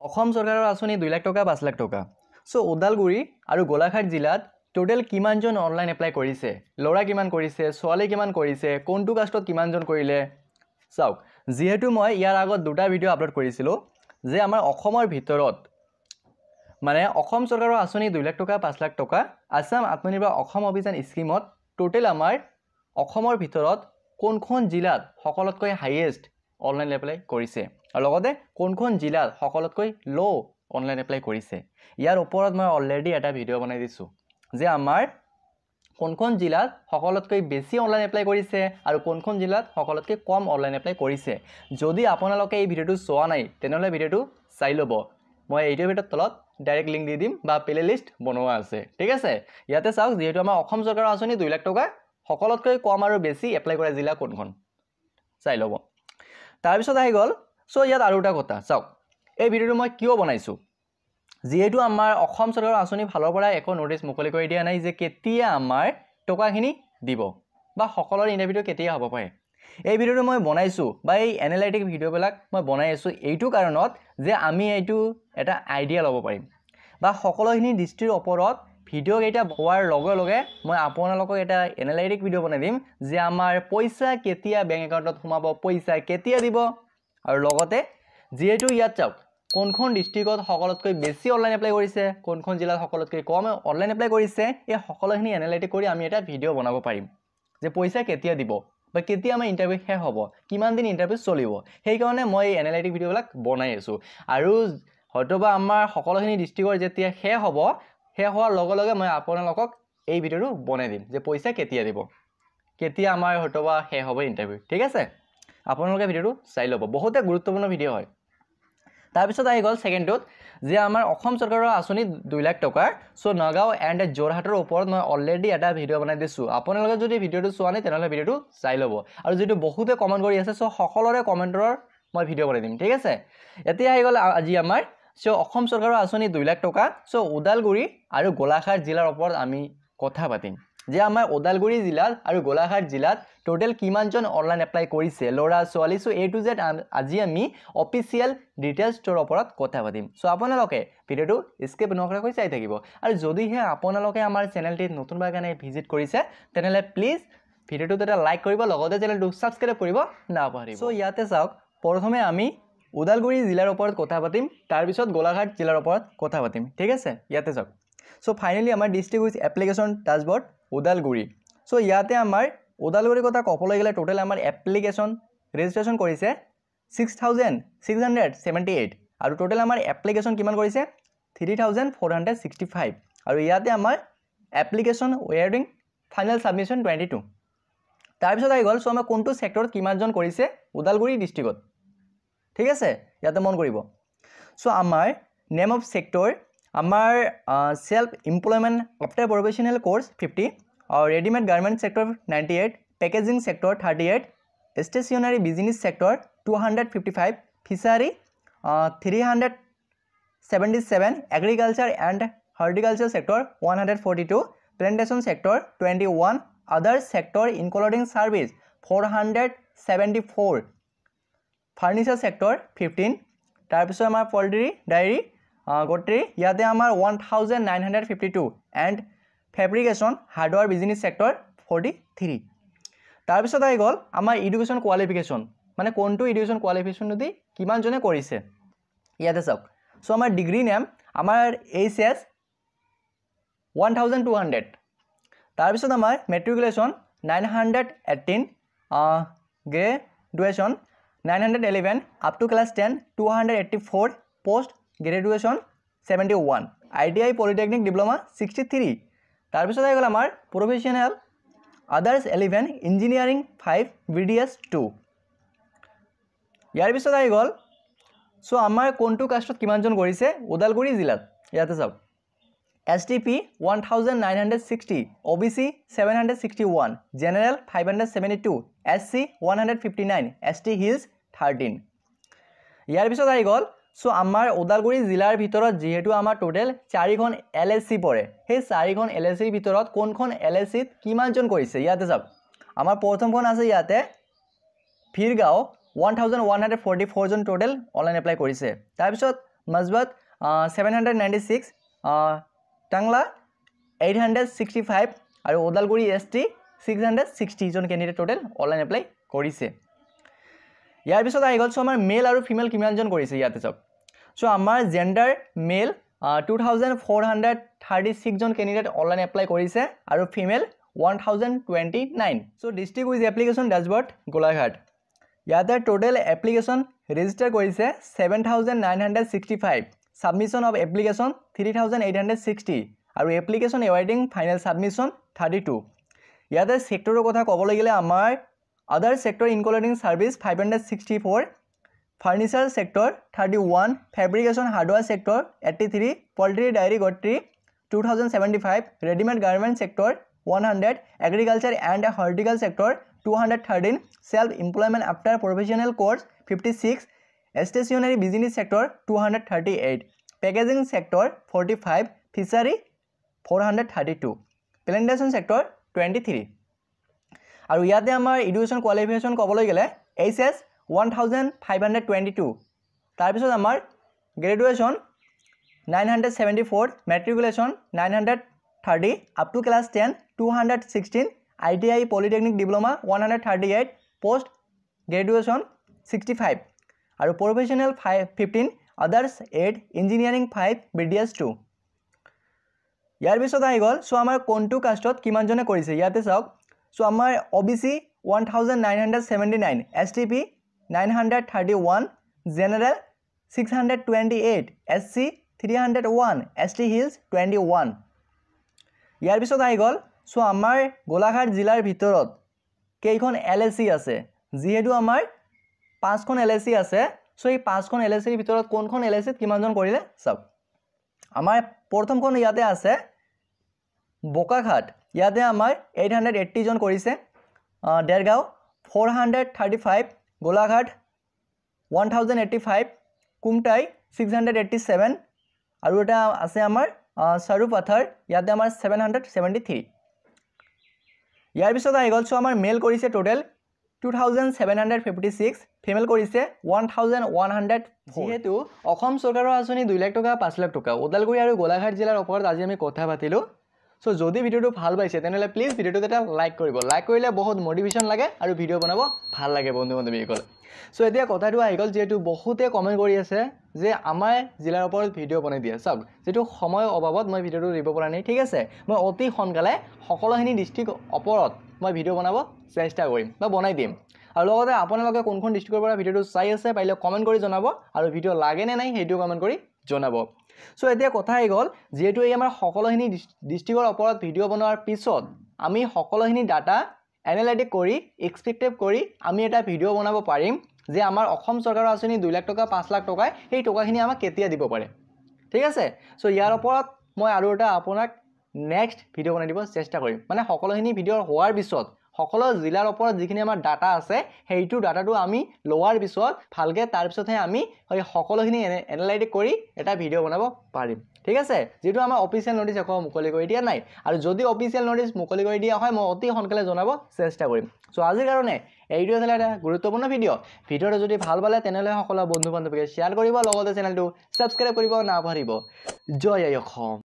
অসম চৰকাৰৰ আঁচনি 2 লাখ টকা 5 লাখ টকা সো ওদালগুৰি আৰু গোলাঘাট জিলাত টোটেল কিমানজন অনলাইন এপ্লাই কৰিছে লৰা কিমান কৰিছে ছোৱালী কিমান কৰিছে কোনটো কাষ্টত কিমানজন কৰিলে চাওক যেহেতু মই ইয়াৰ আগত দুটা ভিডিও আপলোড কৰিছিলো যে আমাৰ অসমৰ ভিতৰত মানে অসম চৰকাৰৰ আঁচনি 2 লাখ টকা 5 লাখ টকা আসাম আত্মনিৰ্ভৰ অসম অভিযান স্কিমত টোটেল আমাৰ অসমৰ ভিতৰত কোনখন জিলাত সকলোতকৈ হাইয়েষ্ট অনলাইন এপ্লাই কৰিছে আৰু লগতে কোনখন জিলাত সকলোতকৈ লো অনলাইন এপ্লাই কৰিছে ইয়াৰ ওপৰত মই অলৰেডি এটা ভিডিও বনাই দিছো যে আমাৰ কোনখন জিলাত সকলোতকৈ বেছি অনলাইন এপ্লাই কৰিছে আৰু কোনখন জিলাত সকলোতকৈ কম অনলাইন এপ্লাই কৰিছে যদি আপোনালোকে এই ভিডিওটো চোৱা নাই তেনেহলে ভিডিওটো চাই লব মই এই ভিডিওৰ তলত ডাইৰেক্ট লিংক দি দিম বা প্লেলিষ্ট বনোৱা আছে ঠিক আছে ইয়াতে চাওক যেহেতু আমাৰ অসম চৰকাৰৰ আঁচনি 2 লাখ টকা সকলোতকৈ কম আৰু বেছি এপ্লাই কৰা জিলা কোনখন চাই লব তাৰ পিছত আহি গল সো ইয়াত আৰু এটা কথা চাওক এই ভিডিওটো মই কিয় বনাইছো যেহেতু আমাৰ অসম চৰকাৰৰ আঁচনি ফালৰ পৰা একো নোটিছ মুকলি কৰি দিয়া নাই যে কেতিয়া আমাৰ টকাখিনি দিব বা সকলৰ ইন্টাৰভিউ কেতিয়া হ'ব পাৰে এই ভিডিওটো মই বনাইছো বা এই এনালাইটিক ভিডিওবিলাক মই বনাই আছো এইটো কাৰণত যে আমি এইটো এটা আইডিয়া ল'ব পাৰিম বা সকলোখিনি দৃষ্টিৰ ওপৰত ভিডিও কেইটা হোৱাৰ লগে লগে মই আপোনালোকক এটা এনালাইটিক ভিডিও বনাই দিম যে আমাৰ পইচা কেতিয়া বেংক একাউণ্টত সোমাব পইচা কেতিয়া দিব আৰু লগতে যেহেতু ইয়াত চাওক কোনখন ডিস্ট্ৰিক্টত সকলোতকৈ বেছি অনলাইন এপ্লাই কৰিছে কোনখন জিলাত সকলোতকৈ কম অনলাইন এপ্লাই কৰিছে এই সকলোখিনি এনালাইটিক কৰি আমি এটা ভিডিও বনাব পাৰিম যে পইচা কেতিয়া দিব বা কেতিয়া আমাৰ ইন্টাৰভিউ শেষ হ'ব কিমান দিন ইন্টাৰভিউ চলিব সেই কাৰণে মই এনালাইটিক ভিডিওবিলাক বনাই আছো আৰু হয়তোবা আমাৰ সকলোখিনি ডিস্ট্ৰিক্টৰ যেতিয়া শেষ হ'ব শেষ হোৱাৰ লগে লগে মই আপোনালোকক এই ভিডিওটো বনাই দিম যে পইচা কেতিয়া দিব কেতিয়া আমাৰ হয়তোবা শেষ হ'ব ইন্টাৰভিউ ঠিক আছে আপোনালোকে ভিডিওটো চাই ল'ব বহুতে গুৰুত্বপূৰ্ণ ভিডিও হয় তাৰ পিছত আহি গল সেকেন্ডত যে আমাৰ অসম চৰকাৰৰ আঁচনি 2 লাখ টকা সো নগাঁও এণ্ড যোৰহাটৰ ওপৰত মই অলৰেডি এটা ভিডিও বনাই দিছো আপোনালোকে যদি ভিডিওটো চোৱা নাই তেনেহলে ভিডিওটো চাই ল'ব আৰু যেটো বহুতে কমেন্ট কৰি আছে সো সকলোৰে কমেন্টৰ মই ভিডিও বনাই দিম ঠিক আছে এতিয়া আহি গল আজি আমাৰ সো অসম চৰকাৰৰ আঁচনি 2 লাখ টকা সো ওদালগুৰি আৰু গোলাঘাট জিলাৰ ওপৰত আমি কথা পাতিম যে আমাৰ ওদালগুৰি জিলাত আৰু গোলাঘাট জিলাত টোটেল কিমানজন অনলাইন এপ্লাই কৰিছে লৰা ছোৱালী সো এ টু জেড আজি আমি অফিচিয়েল ডিটেইলছৰ ওপৰত কথা পাতিম সো আপোনালোকে ভিডিওটো স্কিপ নকৰাকৈ চাই থাকিব আৰু যদিহে আপোনালোকে আমাৰ চেনেলটিত নতুনবাৰ কাৰণে ভিজিট কৰিছে তেনেহলে প্লিজ ভিডিওটো এটা লাইক কৰিব লগতে চেনেলটো সাবস্ক্ৰাইব কৰিব নাপাহৰিব সো ইয়াতে চাওক প্ৰথমে আমি ওদালগুৰি জিলাৰ ওপৰত কথা পাতিম তাৰ পিছত গোলাঘাট জিলাৰ ওপৰত কথা পাতিম ঠিক আছে ইয়াতে চাওক সো ফাইনালি আমাৰ district with application dashboard Udalguri so ইয়াতে আমাৰ ওদালগুৰিৰ কথা ক'বলৈ গ'লে টোটেল আমাৰ এপ্লিকেশন ৰেজিষ্ট্ৰেচন কৰিছে 6678 আৰু টোটেল আমাৰ এপ্লিকেশন কিমান কৰিছে 3465 আৰু ইয়াতে আমাৰ এপ্লিকেশন ওয়েটিং ফাইনাল সাবমিশন 22 তাৰ পিছত আহি গ'ল সো আমাৰ কোনটো সেক্টৰত কিমানজন কৰিছে ওদালগুৰি ডিস্ট্ৰিক্টত ঠিক আছে ইয়াতে মন কৰিব সো আমাৰ নেম অফ সেক্টৰ আমাৰ self employment after professional course 50 और readymade garment sector 98 packaging sector 38 stationery business sector 255 fishery 377 agriculture and horticulture sector 142 plantation sector 21 other sector including service 474 furniture sector 15 तार पिছত আমাৰ पोल्ट्री डायरी गोट्री ইয়াতে আমাৰ 1952 and fabrication hardware business sector 43 तार पिছত आइ गल आमार education qualification माने कोनटो education qualification नदि किमान जने करिसे याते चाওক सो आमार डिग्री नेम आमार एचएस 1200 तार पिছত आमार matriculation 918 graduation 911 up to class 10 284 post graduation 71 ITI polytechnic diploma 63 तार पिছত আহি গল আমাৰ প্ৰফেশনাল আদাৰ্স 11 ইঞ্জিনিয়াৰিং 5 বিডিএস 2 ইয়াৰ পিছত আহি গল সো আমাৰ কোনটো কাষ্টত কিমানজন কৰিছে ওদালগুৰি জিলাত ইয়াতে চাওক STP 1960 OBC 761 general 572 SC 159 ST hills 13 ইয়াৰ পিছত আহি গল সো আমাৰ ওদালগুৰি জিলাৰ ভিতৰত যেহেতু আমাৰ টোটাল 4খন এলএসসি পৰে সেই 4খন এলএসসিৰ ভিতৰত কোনখন এলএসসিত কিমানজন কৰিছে ইয়াতে চাওক আমাৰ প্ৰথমখন আছে ইয়াতে ফিৰগাঁও 1144 জন টোটাল অনলাইন এপ্লাই কৰিছে তাৰ পিছত মাজবাট 796 টাংলা 865 আৰু ওদালগুৰি ST 660 জন ক্যান্ডিডেট টোটাল অনলাইন এপ্লাই কৰিছে ইয়াৰ পিছত আহি গল সো আমাৰ মেল আৰু ফিমেল কিমানজন কৰিছে ইয়াতে চাওক সো আমাৰ জেন্ডাৰ মেল 2436 জন ক্যান্ডিডেট অনলাইন এপ্লাই কৰিছে আৰু female 1029 so district with application dashboard Golaghat ইয়াতে টোটাল এপ্লিকেশন ৰেজিষ্টাৰ কৰিছে 7965 সাবমিশন অফ এপ্লিকেশন 3860 আৰু এপ্লিকেশন এৱাইডিং ফাইনাল সাবমিশন 32 ইয়াতে সেক্টৰৰ কথা ক'বলৈ গ'লে আমাৰ other sector including service 564 furniture sector 31 fabrication hardware sector 83 poultry dairy gottery 2075 ready made garment sector 100 agriculture and horticulture sector 213 self employment after professional course 56 stationary business sector 238 packaging sector 45 fishery 432 plantation sector 23 আৰু ইয়াতে আমাৰ education qualification ক'বলৈ গ'লে HS 1522 তাৰ পিছত আমাৰ graduation 974 মেট্ৰিকুলেশন 930 up to class 10 216 ITI polytechnic diploma 138 post graduation 65 আৰু professional 15 আদাৰ্স 8 engineering 5 BDS 2 ইয়াৰ পিছত আহি গ'ল সো আমাৰ কোনটো কাষ্টত কিমানজনে কৰিছে ইয়াতে চাওক So our OBC 1979, STP 931, General 628, SC 301, ST Hills 21. ইয়াৰ পিছত আহি গ'ল সো আমাৰ গোলাঘাট জিলাৰ ভিতৰত কেইখন LSC আছে যিহেতু আমাৰ 5খন LSC আছে সো এই 5খন LSC ৰ ভিতৰত কোনখন LSC কিমানজন কৰিলে চাওক আমাৰ প্ৰথমখন ইয়াতে আছে বোকাঘাট ইয়াতে আমাৰ 880 জন কৰিছে দেৰগাঁও 435 গোলাঘাট 1085 কুমটাই 687 আৰু এটা আছে আমাৰ সৰুপাথৰ ইয়াতে আমাৰ 773 ইয়াৰ পিছত আহি গ'ল সো আমাৰ মেল কৰিছে টোটাল 2756 ফিমেল কৰিছে 1100 যেহেতু অসম চৰকাৰৰ আঁচনি 2 লাখ টকা 5 লাখ টকা ওদালগুৰি আৰু গোলাঘাট জিলাৰ ওপৰত আজি আমি কথা পাতিলো সো যদি ভিডিওটো ভাল পাইছে তেনেহলে প্লিজ ভিডিওটো এটা লাইক কৰিব লাইক কৰিলে বহুত মোটিভেশন লাগে আৰু ভিডিও বনাব ভাল লাগে বন্ধু বান্ধৱীসকল সো এতিয়া কথাটো আহি গ'ল যেহেতু বহুতে কমেন্ট কৰি আছে যে আমাৰ জিলাৰ ওপৰত ভিডিও বনাই দিয়া চাওক যেটো সময় অভাৱত মই ভিডিওটো দিব পৰা নাই ঠিক আছে মই অতি সোনকালে সকলোখিনি ডিস্ট্ৰিক্ট ওপৰত মই ভিডিও বনাব চেষ্টা কৰিম বা বনাই দিম আৰু লগতে আপোনালোকে কোনখন ডিস্ট্ৰিক্টৰ পৰা ভিডিওটো চাই আছে পাৰিলে কমেন্ট কৰি জনাব আৰু ভিডিও লাগে নে নাই হেইটো কমেন্ট কৰি জনাব সো এতিয়া কথা আহি গ'ল যেহেতু এই আমাৰ সকলোখিনি ডিস্ট্ৰিক্টৰ ওপৰত ভিডিও বনোৱাৰ পিছত আমি সকলোখিনি ডাটা এনালাইটিক কৰি এক্সপেক্টেড কৰি আমি এটা ভিডিও বনাব পাৰিম যে আমাৰ অসম চৰকাৰৰ আঁচনি 2 লাখ টকা 5 লাখ টকা এই টকাখিনি আমাক কেতিয়া দিব পাৰে ঠিক আছে সো ইয়াৰ ওপৰত মই আৰু এটা আপোনাক নেক্সট ভিডিও বনাই দিব চেষ্টা কৰিম মানে সকলোখিনি ভিডিও হোৱাৰ পিছত সকলো জিলাৰ ওপৰত যিখিনি আমাৰ ডাটা আছে হেইটো ডাটাটো আমি লোৱাৰ পিছত ভালকে তাৰ পিছতহে আমি এই সকলোখিনি এনালাইটিক কৰি এটা ভিডিও বনাব পাৰিম ঠিক আছে যেটো আমাৰ অফিচিয়েল নোটিছ একো মুকলি কৰি দিয়া নাই আৰু যদি অফিচিয়েল নোটিছ মুকলি কৰি দিয়া হয় মই অতি সোনকালে জনাব চেষ্টা কৰিম সো আজিৰ কাৰণে এইটো আছিল এটা গুৰুত্বপূৰ্ণ ভিডিওটো যদি ভাল পালে তেনেহলে সকলো বন্ধু বান্ধৱীক শ্বেয়াৰ কৰিব লগতে চেনেলটো সাবস্ক্ৰাইব কৰিব নাপাহৰিব জয় অসম